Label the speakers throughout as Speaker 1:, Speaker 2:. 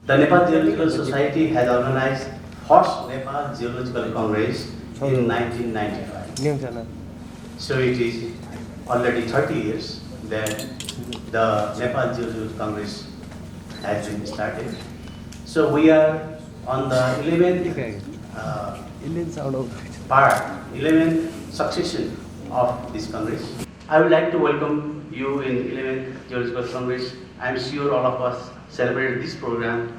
Speaker 1: The Nepal Geological Society has organized first Nepal Geological Congress in 1995. So it is already 30 years that the Nepal Geological Congress has been started. So we are on the 11th succession of this Congress. I would like to welcome you in 11th Geological Congress. I am sure all of us celebrate this program,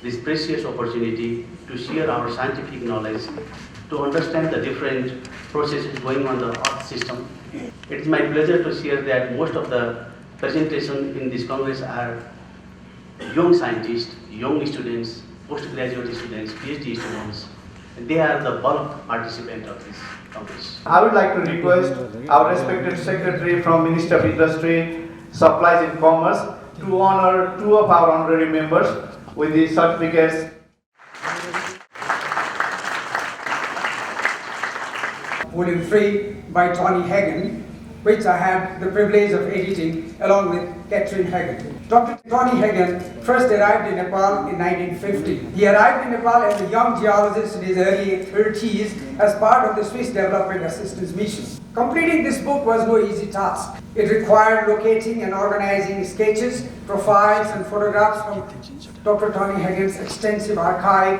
Speaker 1: this precious opportunity to share our scientific knowledge, to understand the different processes going on the Earth system. It is my pleasure to share that most of the presentations in this Congress are young scientists, young students, postgraduate students, PhD students. They are the bulk participant of this Congress.
Speaker 2: I would like to request our respected Secretary from Ministry of Industry, Supplies and Commerce to honor two of our honorary members with the certificates.
Speaker 3: Volume 3 by Tony Hagen, which I had the privilege of editing along with Catherine Hagen. Dr. Tony Hagen first arrived in Nepal in 1950. He arrived in Nepal as a young geologist in his early 30s as part of the Swiss Development Assistance Mission. Completing this book was no easy task. It required locating and organizing sketches, profiles, and photographs from Dr. Tony Hagen's extensive archive,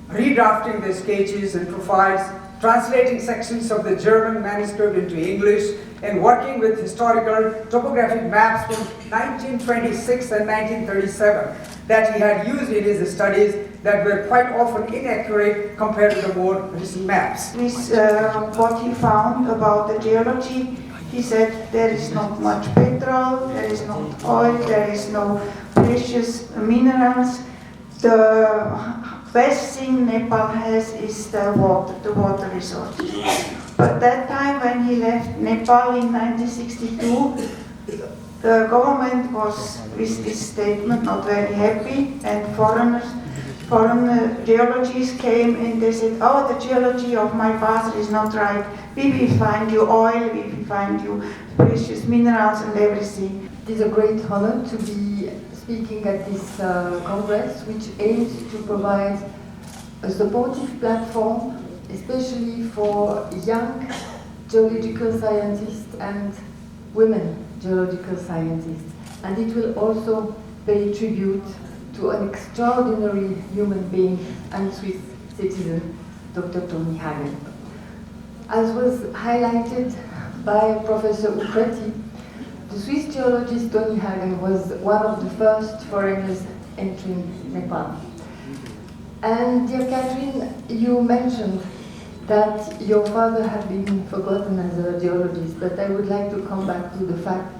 Speaker 3: redrafting the sketches and profiles, translating sections of the German manuscript into English, and working with historical topographic maps from 1926 and 1937 that he had used in his studies that were quite often inaccurate compared to the more recent maps.
Speaker 4: With what he found about the geology, he said there is not much petrol, there is not oil, there is no precious minerals. The best thing Nepal has is the water resources. But that time when he left Nepal in 1962, the government was with this statement not very happy, and foreign geologists came and they said, oh, the geology of my father is not right. We will find you oil, we will find you precious minerals and everything.
Speaker 5: It is a great honor to be speaking at this Congress, which aims to provide a supportive platform, especially for young geological scientists and women geological scientists. And it will also pay tribute to an extraordinary human being and Swiss citizen, Dr. Tony Hagen. As was highlighted by Professor Ukreti, the Swiss geologist Tony Hagen was one of the first foreigners entering Nepal. And dear Catherine, you mentioned that your father had been forgotten as a geologist, but I would like to come back to the fact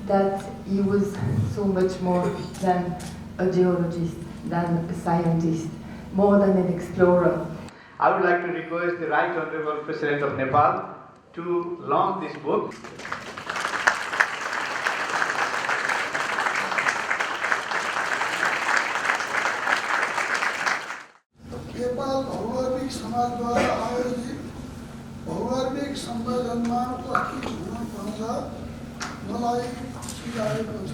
Speaker 5: that he was so much more than a geologist, than a scientist, more than an explorer.
Speaker 2: I would like to request the Right Honorable President of Nepal to launch this book.
Speaker 6: Nepal भौगोलिक समाजद्वारा आयोजित भौगोलिक सम्मेलनमा उपस्थित हुन पाउँदा मलाई खुसी लागेको छ।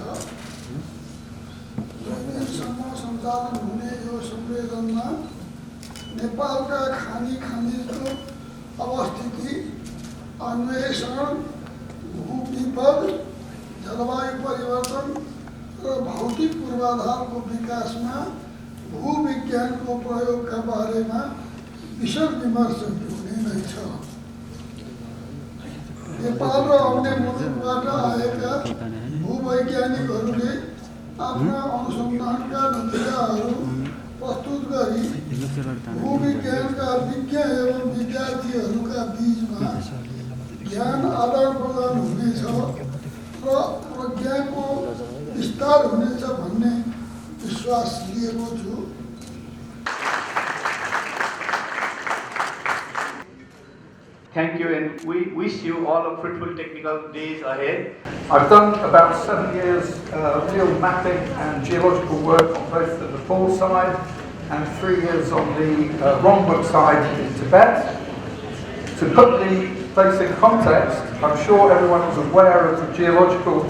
Speaker 6: 2 दिनसम्म सञ्चालन हुने यो सम्मेलनमा नेपालका खानी खनिजको अवस्थिति, अन्वेषण, भूविपद, जलवायु परिवर्तन र भौतिक पूर्वाधारको विकासमा भूविज्ञानको प्रयोगका बारेमा विशद विमर्श हुने नै छ। नेपाल र अन्य मुलुकबाट आएका भूवैज्ञानिकहरूले आफ्ना अनुसन्धानका नतिजाहरू प्रस्तुत गरी भूविज्ञानका विज्ञ एवं विद्यार्थीहरूका बीचमा ज्ञान आदान प्रदान हुनेछ र प्रज्ञाको विस्तार हुनेछ भन्ने विश्वास लिएको छु।
Speaker 2: Thank you, and we wish you all a fruitful technical days ahead.
Speaker 7: I've done about 7 years field mapping and geological work on both the Nepal side and 3 years on the Rongbuk side in Tibet. To put the place in context, I'm sure everyone is aware of the geological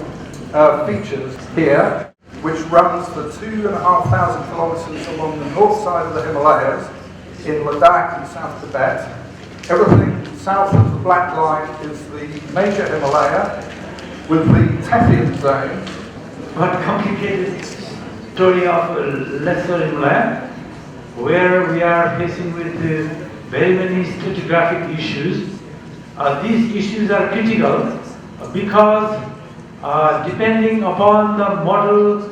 Speaker 7: features here. which runs for 2,500 kilometers along the north side of the Himalayas in Ladakh and South Tibet. Everything south of the black line is the major Himalaya with the Tethyan zone.
Speaker 8: What complicated story of lesser Himalaya, where we are facing with very many stratigraphic issues. These issues are critical because depending upon the model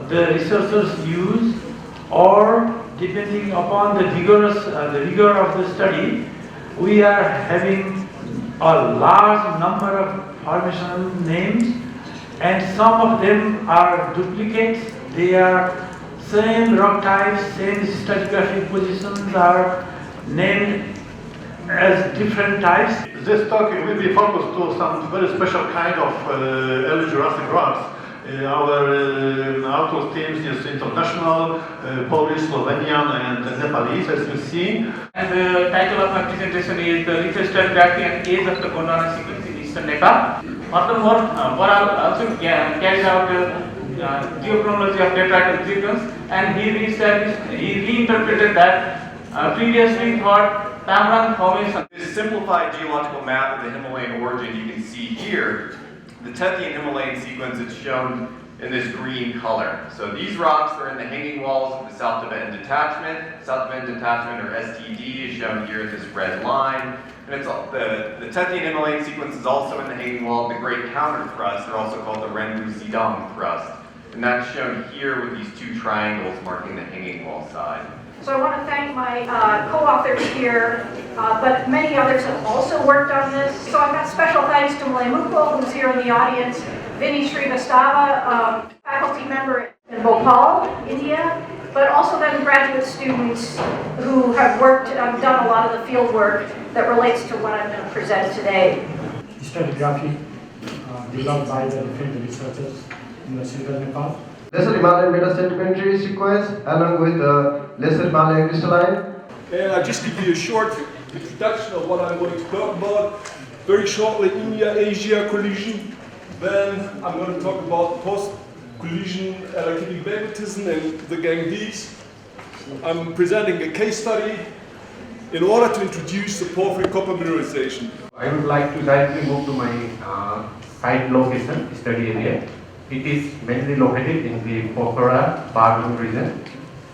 Speaker 8: the researchers use, or depending upon the rigor of the study, we are having a large number of formational names, and some of them are duplicates. They are same rock types, same stratigraphic positions are named as different types.
Speaker 9: This talk will be focused to some very special kind of early Jurassic rocks. Our outdoor teams is international, Polish, Slovenian and Nepalese, as you see.
Speaker 10: And the title of my presentation is The Little Stratigraphy and Age of the Gondwana Sequence in Eastern Nepal. Furthermore, Boral also carried out geochronology of tetrahedral sequence, and he reinterpreted that previously thought Tamrang formation.
Speaker 11: This simplified geological map of the Himalayan origin you can see here. The Tethyan Himalayan sequence is shown in this green color. So these rocks are in the hanging walls of the South Tibetan Detachment. South Tibetan Detachment, or STD, is shown here in this red line. And it's the Tethyan Himalayan sequence is also in the hanging wall of the Great Counter Thrust, or also called the Renbu Zidong Thrust. And that's shown here with these two triangles marking the hanging wall side.
Speaker 12: So I want to thank my co-authors here, but many others have also worked on this. So I've got special thanks to Malay Mukul, who's here in the audience, Vinny Srivastava, faculty member in Bhopal, India, but also then graduate students who have done a lot of the field work that relates to what I'm going to present today.
Speaker 13: Stratigraphy developed by the different researchers in the central Nepal.
Speaker 14: Lesser Himalayan metasedimentary sequence along with the lesser Himalayan crystalline.
Speaker 15: And I'll just give you a short introduction of what I'm going to talk about. Very shortly, India-Asia collision. Then I'm going to talk about post-collision allocating magnetism and the Ganges. I'm presenting a case study in order to introduce the porphyry copper mineralization.
Speaker 16: I would like to directly move to my site location, study area. It is mainly located in the Pokhara, Bardhan region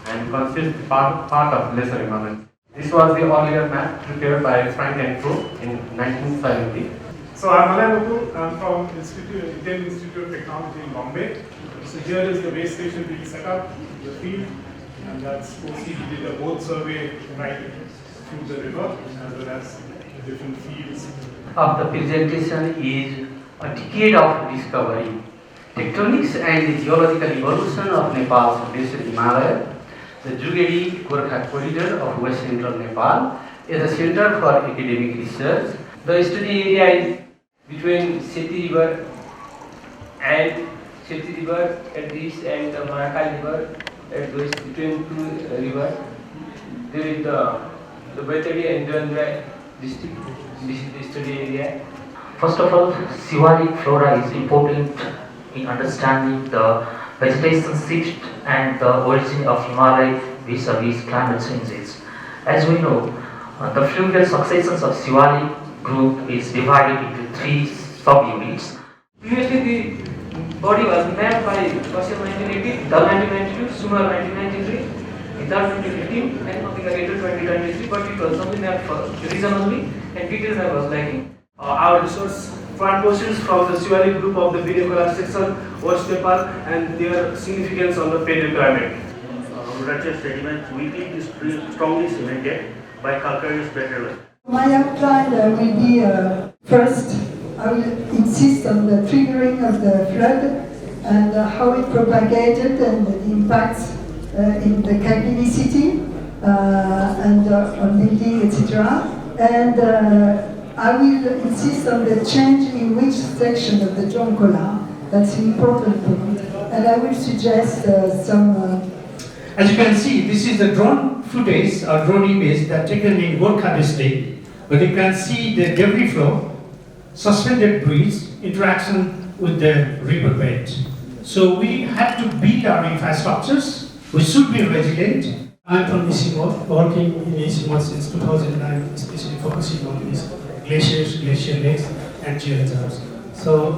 Speaker 16: and consists part of Lesser Himalayan. This was the earlier map prepared by Frank and Crow in 1970.
Speaker 13: So I'm Malay Mukul. I'm from Indian Institute of Technology in Bombay. So here is the base station being set up, the field, and that's OC. We did a boat survey right through the river as well as different fields.
Speaker 17: Of the presentation is a decade of discovery. Tectonics and the geological evolution of Nepal's Lesser Himalaya, the Jugeri Gorkha corridor of West Central Nepal, is a center for academic research. The study area is between Seti River at the east and the Maraka River at the west, between two rivers. There is the Baitari and Jandra district. This is the study area.
Speaker 18: First of all, Siwalik flora is important in understanding the vegetation shift and the origin of Himalaya vis-a-vis climate changes. As we know, the fluvial successions of Siwalik group is divided into 3 subunits.
Speaker 17: Previously, the body was mapped by Kashyap 1980, Dal 1992, Sumar 1993, Idar 2015, and Mapika 2023, but it was only mapped for region only, and details map was lacking.
Speaker 8: Our resource front portions from the Siwalik group of the video collage section, West Nepal, and their significance on the paleoclimate. Rupture sediments weakly strongly cemented by calcareous bedrock.
Speaker 19: My outline will be first, I will insist on the triggering of the flood and how it propagated and the impacts in the calcinicity and on building, etc. And I will insist on the change in which section of the Jonkola. That's an important point. And I will suggest some...
Speaker 13: As you can see, this is the drone footage or drone image that taken in Gorkha district. But you can see the debris flow, suspended bridge, interaction with the riverbed.
Speaker 20: So we have to build our infrastructures. We should be resilient. I'm from Isimot, working in Isimot since 2009, especially focusing on these glaciers, glacier lakes, and geohazards. So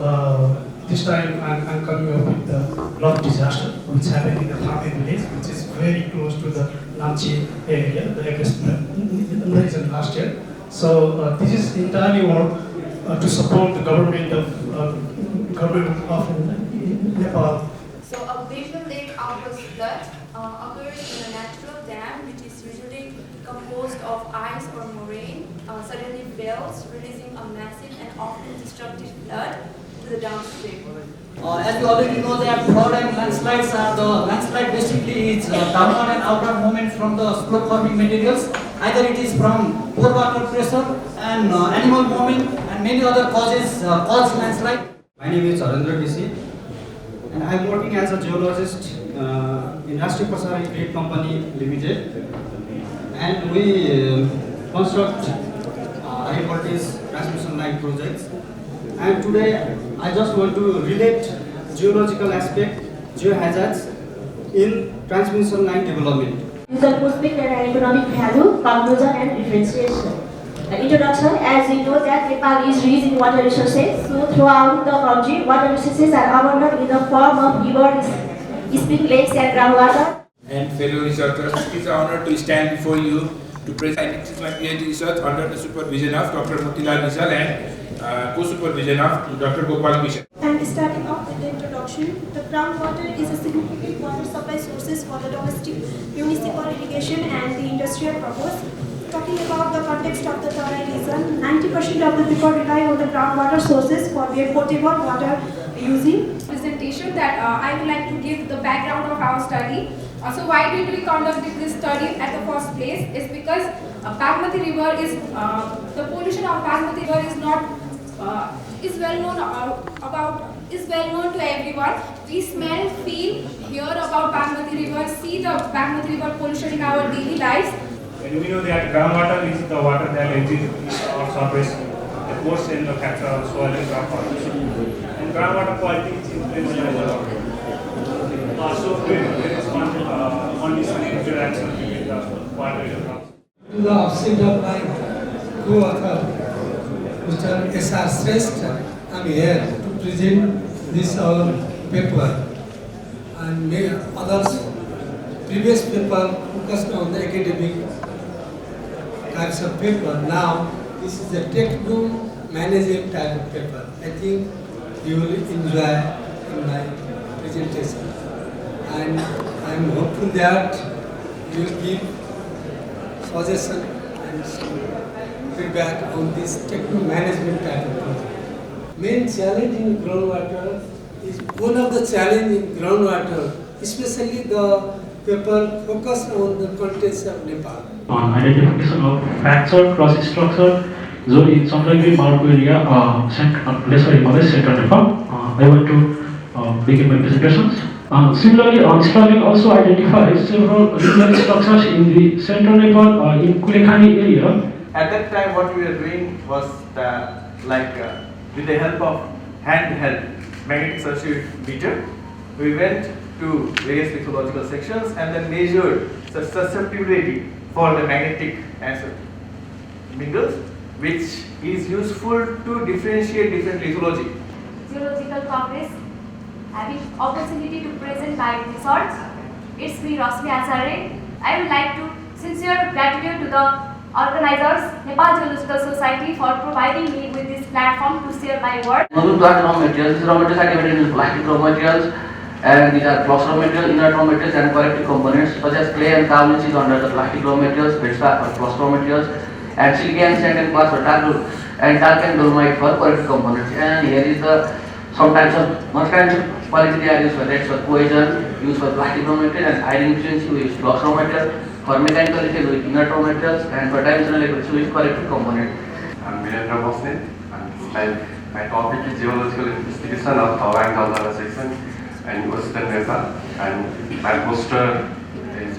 Speaker 20: this time I'm coming up with the flood disaster, which happened in the Kathmandu village, which is very close to the Namche area, the region last year. So this is entirely work to support the government of Nepal.
Speaker 21: So a glacial lake outburst flood occurs in a natural dam which is usually composed of ice or moraine, suddenly fails, releasing a massive and often destructive flood to the downstream.
Speaker 22: As you already know that flood and landslides are the landslide basically is downward and outward movement from the slope forming materials. Either it is from poor water pressure and animal movement and many other causes cause landslide.
Speaker 23: My name is Arendra DC and I am working as a geologist in Rashtriya Prasari Grid Company Limited, and we construct high voltage transmission line projects. And today I just want to relate geological aspect, geohazards in transmission line development.
Speaker 24: User prospect and economic value, conclusion and differentiation. Introduction, as we know that Nepal is rich in water resources, so throughout the country, water resources are abundant in the form of rivers, spring lakes and groundwater.
Speaker 25: And fellow researchers, it is an honor to stand before you to present my PhD research under the supervision of Dr. Motilal Rizal and co-supervision of Dr. Gopal Mission.
Speaker 26: And starting off with the introduction, the groundwater is a significant water supply sources for the domestic, municipal irrigation and the industrial purpose. Talking about the context of the Tarai region, 90% of the people rely on the groundwater sources for their potable water using.
Speaker 27: Presentation that I would like to give the background of our study. So why did we conduct this study at the first place? Is because Bagmati River is the pollution of Bagmati River is not is well known to everyone. We smell, feel, hear about Bagmati River, see the Bagmati River pollution in our daily lives.
Speaker 13: And we know that groundwater is the water that exists on surface, the course in the capture of soil and groundwater. And groundwater quality is influenced by the water. Also, there is only some interaction between the water and the ground.
Speaker 28: To the offset of my co-author, Mr. S.R. Shrestha, I am here to present this our paper. And many others, previous paper focused on the academic types of paper. Now, this is a techno-management type of paper. I think you will enjoy in my presentation. And I am hopeful that you will give suggestion and feedback on this techno-management type of paper. Main challenge in groundwater is one of the challenge in groundwater, especially the paper focused on the context of Nepal.
Speaker 29: On identification of fracture cross structure zone in Chandragiri Marco area, lesser Himalaya, central Nepal. I want to begin my presentations. Similarly, study also identifies several regional structures in the central Nepal in Kulekhani area.
Speaker 2: At that time, what we were doing was with the help of handheld magnetic sensitivity, we went to various lithological sections and then measured the susceptibility for the magnetic minerals, which is useful to differentiate different lithology.
Speaker 24: Geological Congress, having opportunity to present my research. It's me, Rashmi Acharya. I would like to sincere gratitude to the organizers, Nepal Geological Society, for providing me with this platform to share my work.
Speaker 17: Moving to raw materials, these raw materials are divided into plastic raw materials, and these are flux raw materials, inert raw materials, and corrective components such as clay and carbon is under the plastic raw materials, feedstock for flux raw materials, and silica and sand and glass for talc and dolomite for corrective components. And here is the some types of quality they are used for. That's for cohesion, used for plastic raw material, and iron efficiency we use flux raw material. For mechanical efficiency we use inert raw materials, and for dimensional efficiency we use corrective component.
Speaker 30: I'm Virendra Bosne, and my topic is geological investigation of Tawang Dalzala section in Western Nepal, and my poster is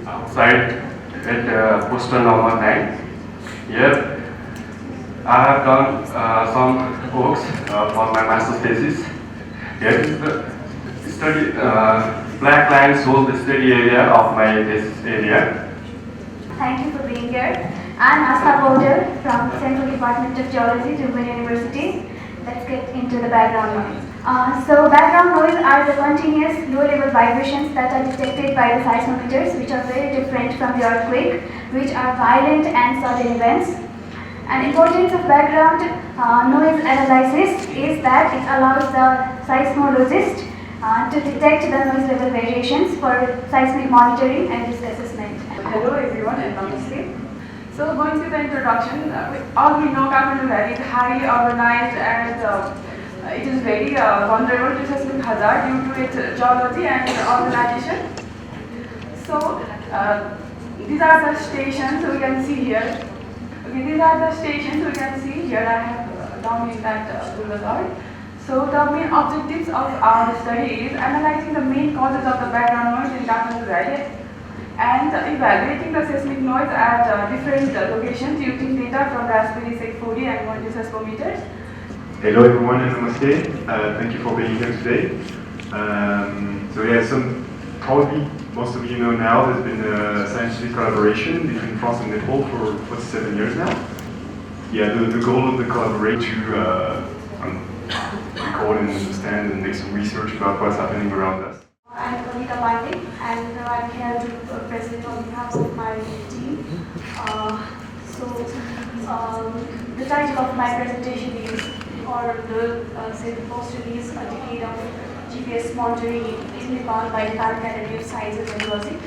Speaker 30: outside at poster number 9. Here I have done some books for my master's thesis, Here is the study, black line shows the study area of my thesis area.
Speaker 24: Thank you for being here. I'm Asta Powder from Central Department of Geology, Dubai University. Let's get into the background noise. So background noise are the continuous low-level vibrations that are detected by the seismometers, which are very different from the earthquake, which are violent and sudden events. An importance of background noise analysis is that it allows the seismologist to detect the noise level variations for seismic monitoring and risk assessment.
Speaker 1: Hello everyone and namaste. So going to the introduction, all we know Kathmandu Valley is highly urbanized and it is very vulnerable to seismic hazard due to its geology and urbanization. So these are the stations we can see here. Okay, these are the stations we can see here. I have down in that boulevard. So the main objectives of our study is analyzing the main causes of the background noise in Kathmandu Valley and evaluating the seismic noise at different locations using data from Raspberry 640 and Monte seismometers.
Speaker 3: Hello everyone and namaste. Thank you for being here today. So yeah, probably most of you know now there's been a scientific collaboration between France and Nepal for 47 years now. Yeah, the goal of the collaboration to record and understand and make some research about what's happening around us.
Speaker 24: I'm Kanika Pandey and I'm here to present on behalf of my team. The title of my presentation is, or the post release, a decade of GPS monitoring in Nepal by the Nepal Academy of Science and Technology.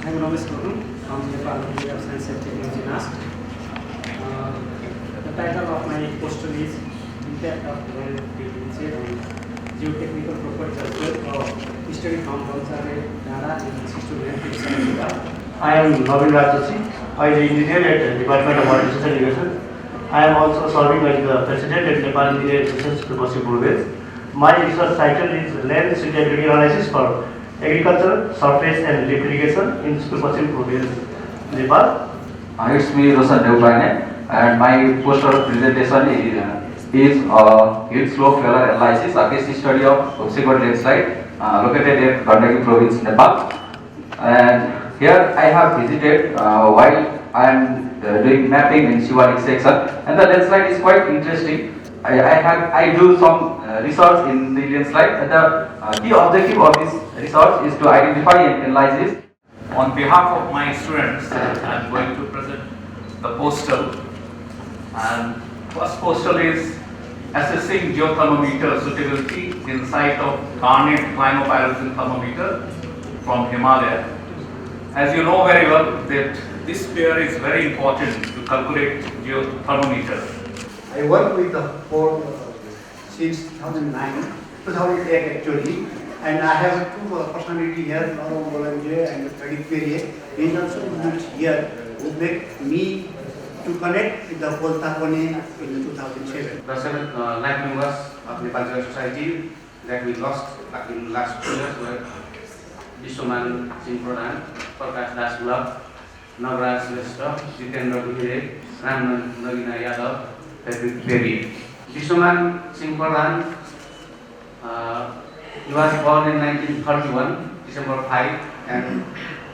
Speaker 23: I'm Ramesh Guru from Nepal Academy of Science and Technology, NAST. The title of my poster is Impact of Well Frequency on Geotechnical Properties of Study from Conservate Data in 6 to 9.
Speaker 4: I am Navin Rajachi. I am engineer at the Department of Artificial Irrigation. I am also serving as the president at Nepal Engineer Research Supervisory Board. My research title is Land Suitability Analysis for Agriculture, Surface and Lift Irrigation in Supervisory Province, Nepal.
Speaker 5: It's me, Roshan Devpaine, and my poster presentation is Hill Slope Failure Analysis, a case study of subsequent landslide located at Kathmandu Province, Nepal. And here I have visited while I am doing mapping in Shivalik section, and the landslide is quite interesting. I do some research in the landslide, and the key objective of this research is to identify and analyze this.
Speaker 6: On behalf of my students, I am going to present the postal. And first postal is assessing geothermometer suitability in site of Garnet clinopyroxene thermometer from Himalaya. As you know very well that this pair is very important to calculate geothermometer.
Speaker 23: I work with the board since 2008 actually, and I have two personality here, Laurent Boulanger and Frederic Perrier. He is also here who make me to connect with the whole Tarpane in 2007.
Speaker 30: The 7 life members of Nepal Geological Society that we lost in last 2 years were Vishwaman Singh Pradhan, Prakash Das Gulab, Nagraj Shrestha, Jitendra Gujare, Ram Nagina Yadav, Frederic Perrier. Vishwaman Singh Pradhan, he was born in 1931, December 5, and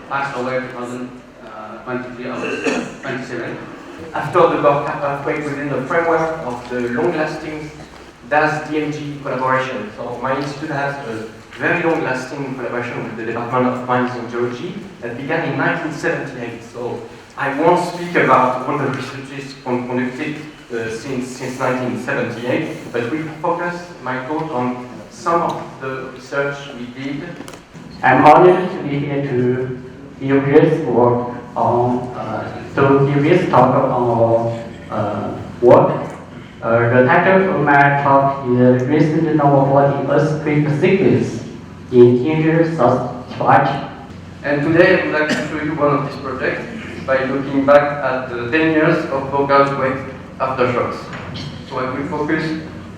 Speaker 30: passed away in 2023, August 27.
Speaker 7: After the earthquake, within the framework of the long-lasting DAS-DMG collaboration. So my institute has a very long-lasting collaboration with the Department of Mines and Geology that began in 1978. So I won't speak about all the researches conducted since 1978, but we focus my talk on some of the research we did.
Speaker 4: I'm honored to be here to hear Chris work on talk on our work. The title of my talk is Recent Noteworthy Earthquake Sequence in Interior South China.
Speaker 7: And today I would like to show you one of these projects by looking back at the 10 years of local quake aftershocks. So I will focus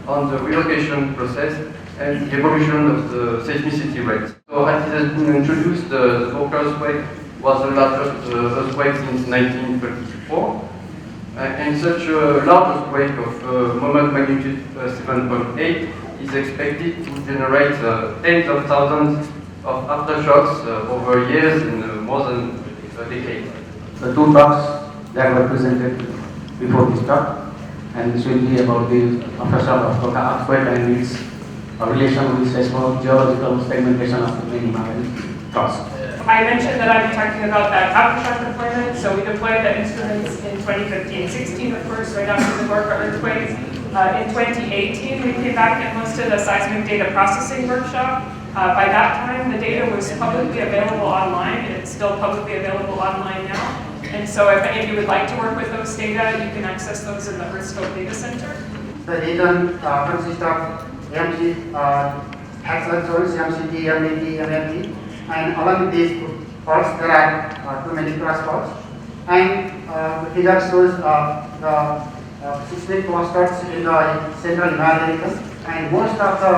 Speaker 7: on the relocation process and the evolution of the seismicity rates. So as it has been introduced, the local earthquake was the largest earthquake since 1934. And such a large earthquake of moment magnitude 7.8
Speaker 8: is expected to generate tens of thousands of aftershocks over years and more than a decade.
Speaker 9: The two talks that were presented before this talk, and this will be about the aftershock of Kokha earthquake and its relation with seismogeological segmentation of the main Himalayan crust.
Speaker 10: I mentioned that I'd be talking about that aftershock deployment. So we deployed the instruments in 2015-16, of course, right after the Gorkha earthquake. In 2018, we came back and hosted a seismic data processing workshop. By that time, the data was publicly available online. It's still publicly available online now. And so if any of you would like to work with those data, you can access those in the Earthscope Data Center.
Speaker 11: The region consists of MG, hexagons, MCT, MAT, MLT, and along with these faults, there are too many cross faults. And the figure shows the seismic clusters in the central Himalayan region, and most of the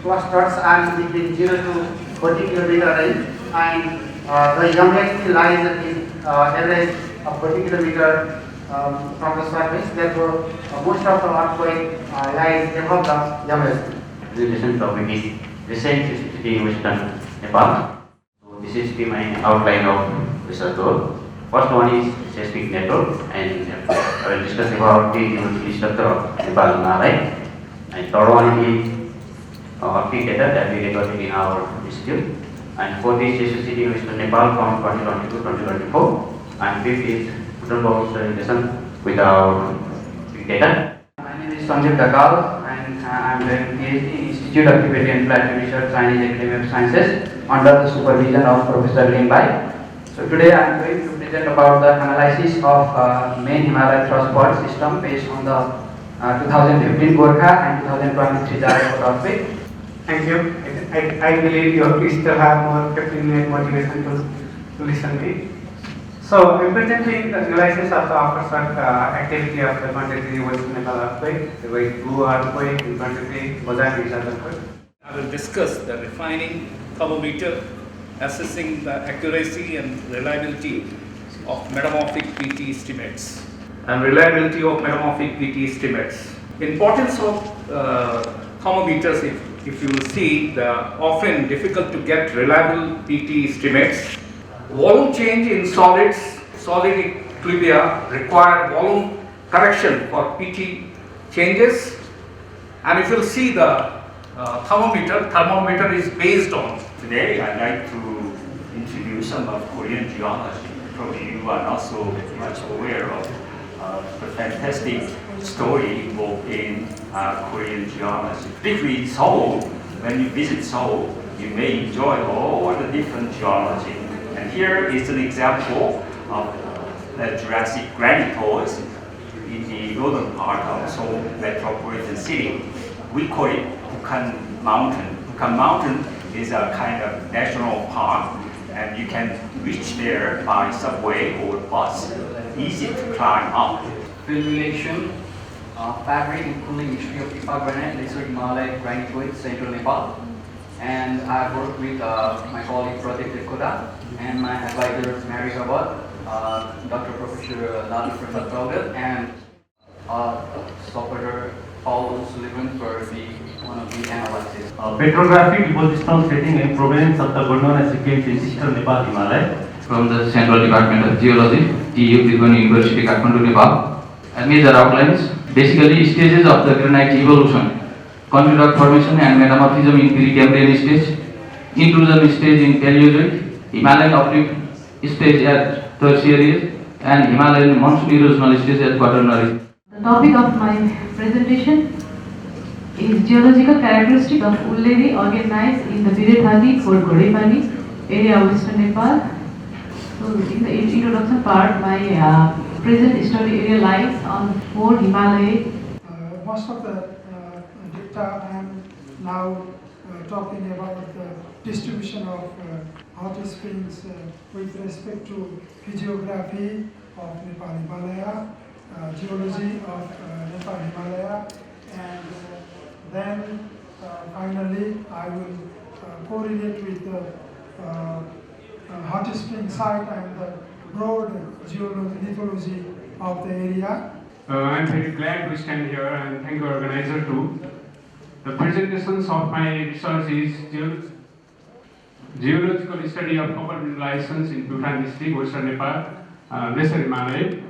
Speaker 11: clusters are between 0 to 40 kilometer range, and the youngest lies at the average of 40 kilometer from the surface. Therefore, most of the earthquake lies above the youngest.
Speaker 9: The recent topic is recent seismicity in Western Nepal. So this is my outline of research work. First one is seismic network, and I will discuss about the geological structure of Nepal Himalaya. And third one is earthquake data that we recorded in our institute. And fourth is seismicity in Western Nepal from 2022-2024. And fifth is football relation with our big data. My name is Sanjeev Dakal, and I am doing PhD in Institute of Tibetan Planetary Research, Chinese Academy of Sciences, under the supervision of Professor Lim Bai. So today I am going to present about the analysis of main Himalayan thrust fault system based on the 2015 Gorkha and 2023 Jharkhand earthquake. Thank you. I believe you still have more 15-minute motivation to listen to me. So I'm presenting the analysis of the aftershock activity of the 23 Western Nepal earthquake, the White Blue earthquake, in 23 Mozambique earthquake.
Speaker 6: I will discuss the refining thermometer, assessing the accuracy and reliability of metamorphic PT estimates. And reliability of metamorphic PT estimates. Importance of thermometers, if you will see, the often difficult to get reliable PT estimates. Volume change in solids, solid equilibria require volume correction for PT changes. And if you see the thermometer is based on.
Speaker 12: Today I'd like to introduce some of Korean geology. Probably you are not so much aware of the fantastic story involved in Korean geology. Particularly Seoul, when you visit Seoul, you may enjoy all the different geology. And here is an example of the Jurassic granite ores in the northern part of Seoul metropolitan city. We call it Bukhan Mountain. Bukhan Mountain is a kind of national park, and you can reach there by subway or bus. Easy to climb up.
Speaker 14: Filtration, fabric and cooling history of Ipa granite, lesser Himalaya granite with central Nepal. And I've worked with my colleague Pradeep Dekoda and my advisor Mary Habad, Dr. Professor Lali Prasad Kaugal, and supporter Paul O'Sullivan for one of the analysis.
Speaker 9: Petrographic depositional setting and provenance of the Gondwana sequence in Eastern Nepal Himalaya.
Speaker 5: From the Central Department of Geology, TU Tribhuvan University, Kathmandu, Nepal. And major outlines, basically stages of the granite evolution. Country rock formation and metamorphism in Precambrian stage, intrusion stage in Paleozoic, Himalayan uplift stage at Tertiary, and Himalayan monsoon erosional stage at Quaternary.
Speaker 15: The topic of my presentation is geological characteristic of Ulleri organized in the Biredhati for Ghorepani area of Western Nepal. So in the introduction part, my present study area lies on 4 Himalaya.
Speaker 16: Most of the data I am now talking about the distribution of hot springs with respect to physiography of Nepal Himalaya, geology of Nepal Himalaya, and then finally I will correlate with the hot spring site and the broad lithology of the area.
Speaker 18: I'm very glad to stand here and thank the organizer too
Speaker 13: The presentations of my research is geological study of copper mineralizations in Bhutan district, Western Nepal, Lesser Himalaya.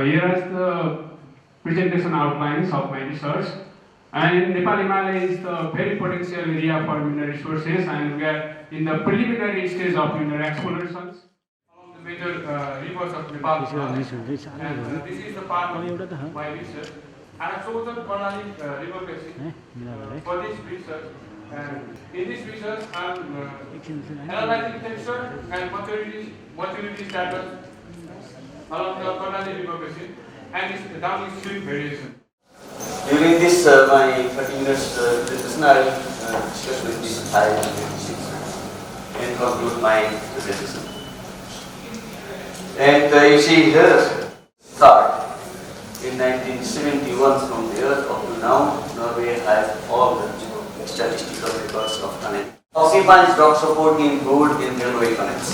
Speaker 13: Here is the presentation outlines of my research. And Nepal Himalaya is the very potential area for mineral resources, and we are in the preliminary stage of mineral explorations along the major rivers of Nepal. And this is the part of my research. I have chosen Karnali river basin for this research. And in this research, I am analyzing texture and maturity status along the Karnali river basin and its downstream variation.
Speaker 18: During this my 30 minutes presentation, I will discuss with this high and conclude my presentation. And you see here, start in 1971 from there up to now, Norway has all the statistical records of canal. Occupies rock support in road and railway canals.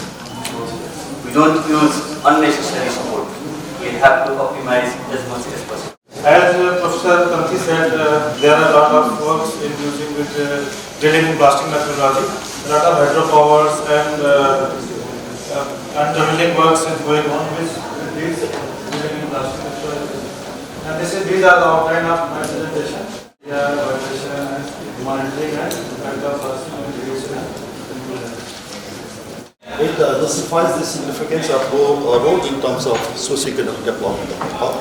Speaker 18: We don't use unnecessary support. We have to optimize as much as possible.
Speaker 19: As Professor Kanti said, there are a lot of works in using with drilling and blasting methodology. A lot of hydropowers and tunneling works is going on with these drilling and blasting methodology. And these are the outline of my presentation. Vibration and monitoring and hydroblasting and irrigation.
Speaker 20: It justifies the significance of road in terms of socio-economic development of Nepal.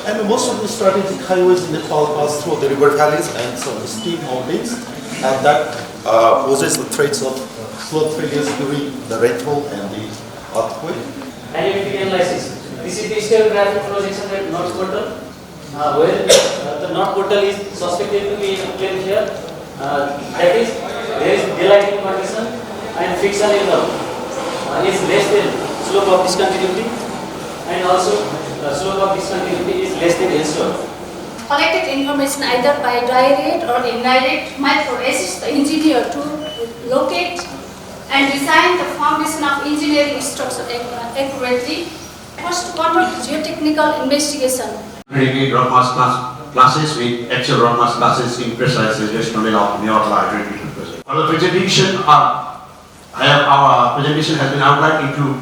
Speaker 20: And most of the strategic highways in Nepal pass through the river valleys and some steep mountains, and that poses the threats of slope failures during the rainfall and the earthquake.
Speaker 21: Dynamic analysis. This is the stereographic projection at North Portal, where the North Portal is suspected to be in plane here. That is, there is daylighting condition and friction angle is less than slope of discontinuity, and also slope of discontinuity is less than L-slope.
Speaker 24: Collected information either by direct or indirect might assist the engineer to locate and design the foundation of engineering structure accurately. First, to conduct geotechnical investigation.
Speaker 22: Aggregate rock mass classes with actual rock mass classes in precise suggestion of Neotla aggregation. For the presentation, our presentation has been outlined into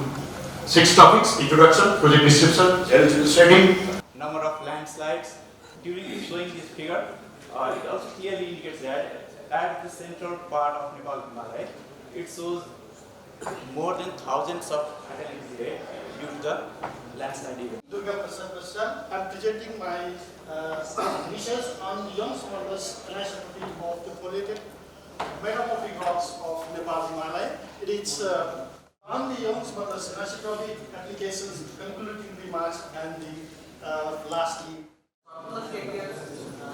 Speaker 22: 6 topics: introduction, project description, geological setting,
Speaker 25: number of landslides. During showing this figure, it also clearly indicates that at the central part of Nepal Himalaya, it shows more than thousands of fatalities due to the landslide event.
Speaker 26: Durga Prasad, I'm presenting my research on the young smallest anisotropy of the polluted metamorphic rocks of Nepal Himalaya. It is on the young smallest anisotropy applications, concluding remarks, and the lastly.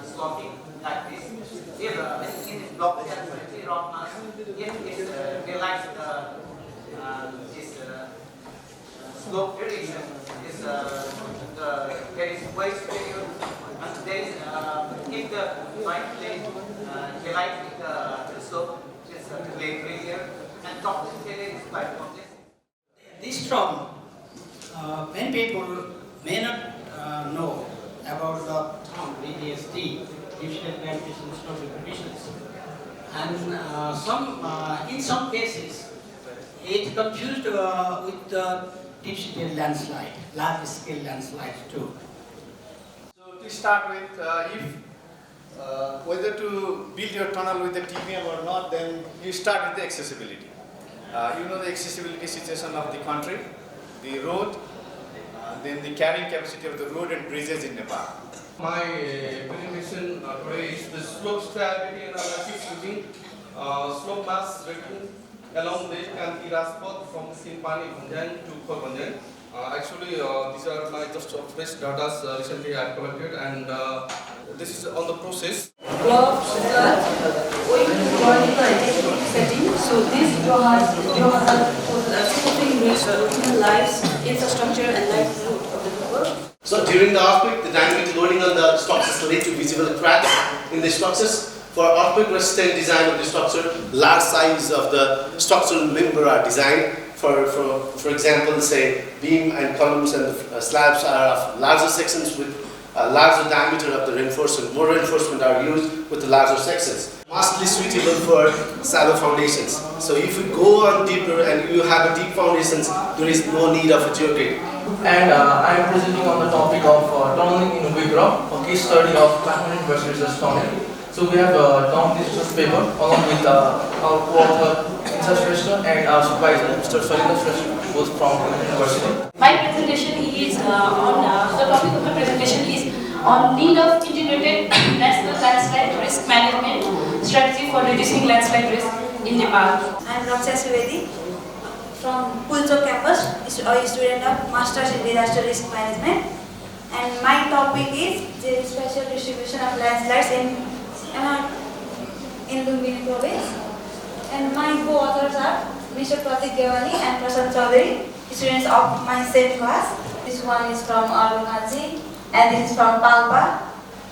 Speaker 21: Sloping like this. If in this block we have rock mass, if we like this slope prediction is there is waste failure, and there is if the fine plane they like the slope is plane failure, and top failure is quite complex.
Speaker 27: This problem, many people may not know about the term DGST, differential gravitational stability conditions, and in some cases it confused with the deep-scale landslide, large-scale landslides too.
Speaker 19: So to start with, whether to build your tunnel with the TPM or not, then you start with the accessibility. You know the accessibility situation of the country, the road, then the carrying capacity of the road and bridges in Nepal.
Speaker 28: My presentation today is the slope stability analysis using slope mass rating along the Kanti Rajpath from Simpani Bhanjan to Khorbanjan. Actually, these are my just fresh data recently I have collected, and this is on the process.
Speaker 31: Blocks are going to geological and technical setting. So this supporting human lives, infrastructure and livelihood of the people.
Speaker 32: So during the earthquake, the dynamic loading on the structures led to visible cracks in the structures. For earthquake resistant design of the structure, large size of the structural member are designed. For example, say beam and columns and slabs are of larger sections with larger diameter of the reinforcement. More reinforcement are used with the larger sections. Mostly suitable for shallow foundations. So if you go on deeper and you have a deep foundations, there is no need of a geogrid.
Speaker 31: And I am presenting on the topic of tunneling in weak rock, a case study of Kathmandu University research tunneling. So we have done this research paper along with our co-author Insa Shrestha and our supervisor Mr. Salina Shrestha, both from Kathmandu University.
Speaker 1: My presentation is the topic of my presentation is on need of integrated national landslide risk management strategy for reducing landslide risk in Nepal.
Speaker 2: I am Raksha Trivedi from Pulcho campus, a student of Masters in Disaster Risk Management, and my topic is the spatial distribution of landslides in Lumbini province. And my co-authors are Mr. Pratik Devani and Prasad Chaudhary, students of my same class. This one is from Arunhaji and this is from Palpa,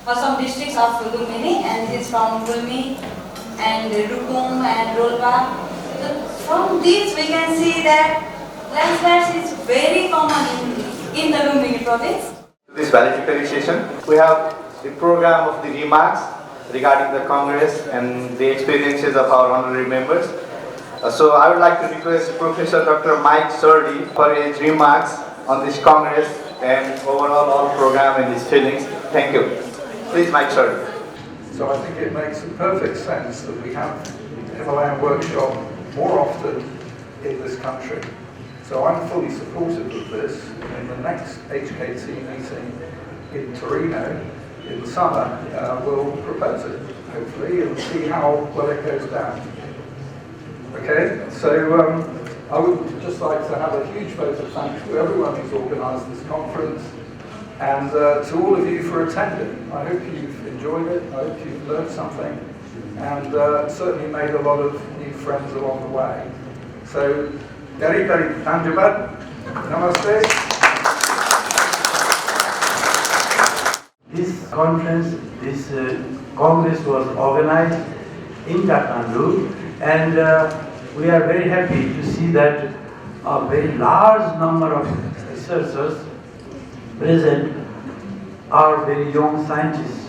Speaker 2: for some districts of Lumbini, and this is from Gulmi and Rukum and Rolpa. From these we can see that landslides is very common in the Lumbini province.
Speaker 3: This valedictory session, we have the program of the remarks regarding the Congress and the experiences of our honorary members. So I would like to request Professor Dr. Mike Surdy for his remarks on this Congress and overall all program and his feelings. Thank you. Please, Mike Surdy.
Speaker 4: So I think it makes perfect sense that we have Himalayan workshop more often in this country. So I'm fully supportive of this. In the next HKT meeting in Torino in the summer, we'll propose it, hopefully, and see how well it goes down. Okay, so I would just like to have a huge vote of thanks to everyone who's organised this conference and to all of you for attending. I hope you've enjoyed it, I hope you've learned something, and certainly made a lot of new friends along the way. So, very, very dhanjabad. Namaste.
Speaker 7: This conference, this Congress was organized in Kathmandu, and we are very happy to see that a very large number of researchers present are very young scientists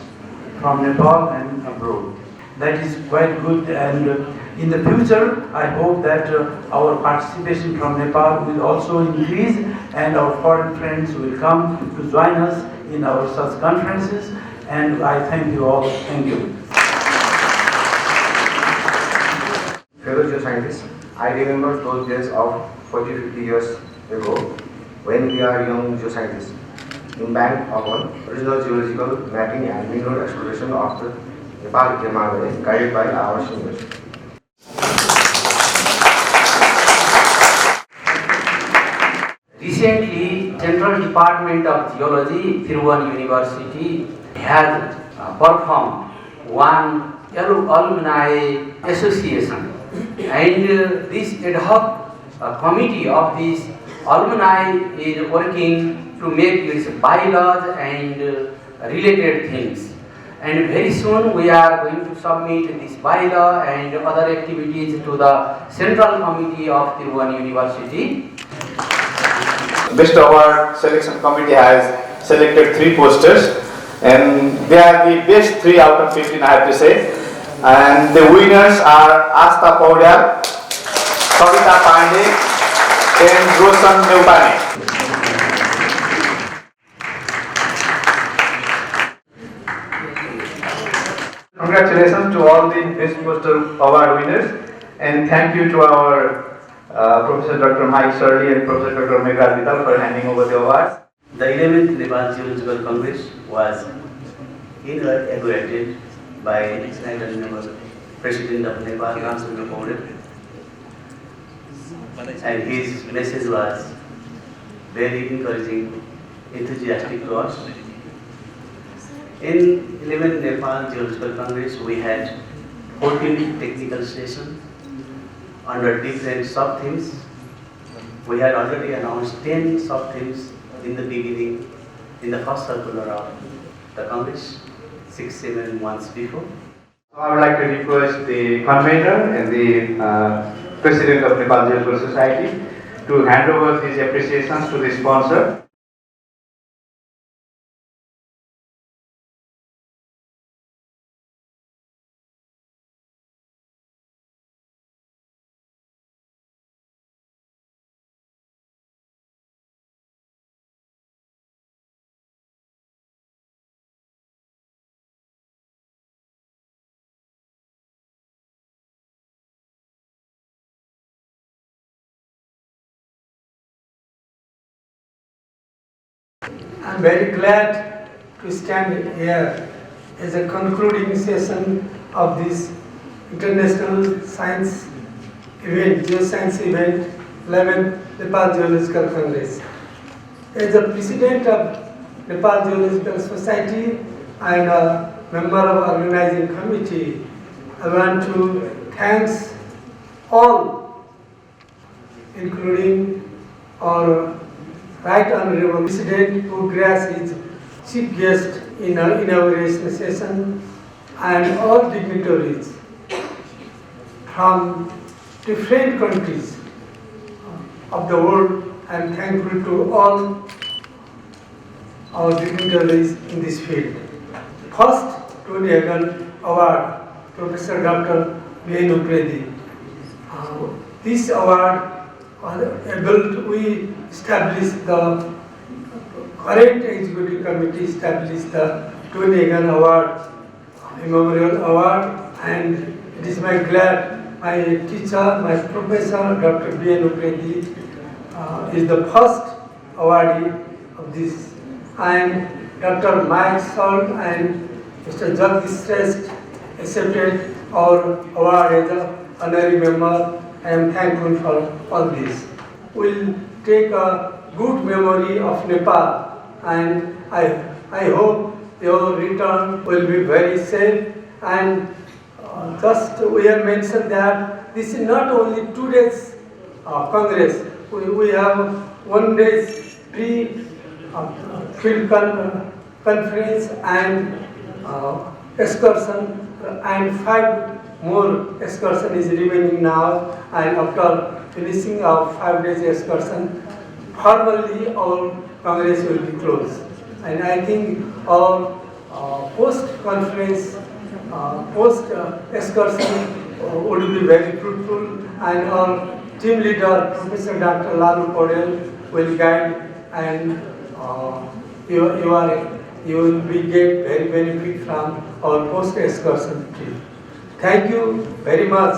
Speaker 7: from Nepal and abroad. That is quite good, and in the future I hope that our participation from Nepal will also increase and our foreign friends will come to join us in our such conferences, and I thank you all. Thank you.
Speaker 8: Fellow geoscientists, I remember those days of 40-50 years ago when we are young geoscientists. In bank upon original geological mapping and mineral exploration of the Nepal Himalaya guided by our seniors.
Speaker 10: Recently, Central Department of Geology, Thiruvan University, has performed one alumni association, and this ad hoc committee of this alumni is working to make its bylaws and related things. And very soon we are going to submit this bylaw and other activities to the Central Committee of Thiruvan University.
Speaker 3: Best Award Selection Committee has selected 3 posters, and they are the best 3 out of 15, I have to say. And the winners are Asta Paudar, Kavita Pandey, and Roshan Neupane. Congratulations to all the Best Poster Award winners, and thank you to our Professor Dr. Mike Surdy and Professor Dr. Megha Vital for handing over the awards.
Speaker 7: The 11th Nepal Geological Congress was inaugurated by President of Nepal, Kathmandu Paudar, and his message was very encouraging, enthusiastic to us. In 11th Nepal Geological Congress, we had 14 technical sessions under different sub-themes. We had already announced 10 sub-themes in the beginning, in the first circular of the Congress, 6-7 months before.
Speaker 3: I would like to request the convener and the President of Nepal Geological Society to hand over these appreciations to the sponsor.
Speaker 7: I'm very glad to stand here as a concluding session of this International Science event, Geoscience event, 11th Nepal Geological Congress. As the president of Nepal Geological Society and a member of organizing committee, I want to thank all, including our Right Honorable President who graced his chief guest in our inauguration session, and all dignitaries from different countries of the world. I am thankful to all our dignitaries in this field. First, Tony Hagan Award, Professor Dr. Venu Predi. This award we established the current executive committee established the Tony Hagan Award, Memorial Award, and it is my glad my teacher, my professor, Dr. Venu Predi, is the first awardee of this. And Dr. Mike Salt and Mr. Jagdish Shrestha accepted our award as an honorary member. I am thankful for all this. We'll take a good memory of Nepal, and I hope your return will be very safe. And just we have mentioned that this is not only 2 days Congress. We have 1 day's field conference and excursion, and 5 more excursion is remaining now, and after finishing our 5 days excursion, formally our Congress will be closed. And I think our post-conference, post-excursion would be very fruitful, and our team leader, Professor Dr. Lalu Podel, will guide, and you will be get very benefit from our post-excursion trip. Thank you very much.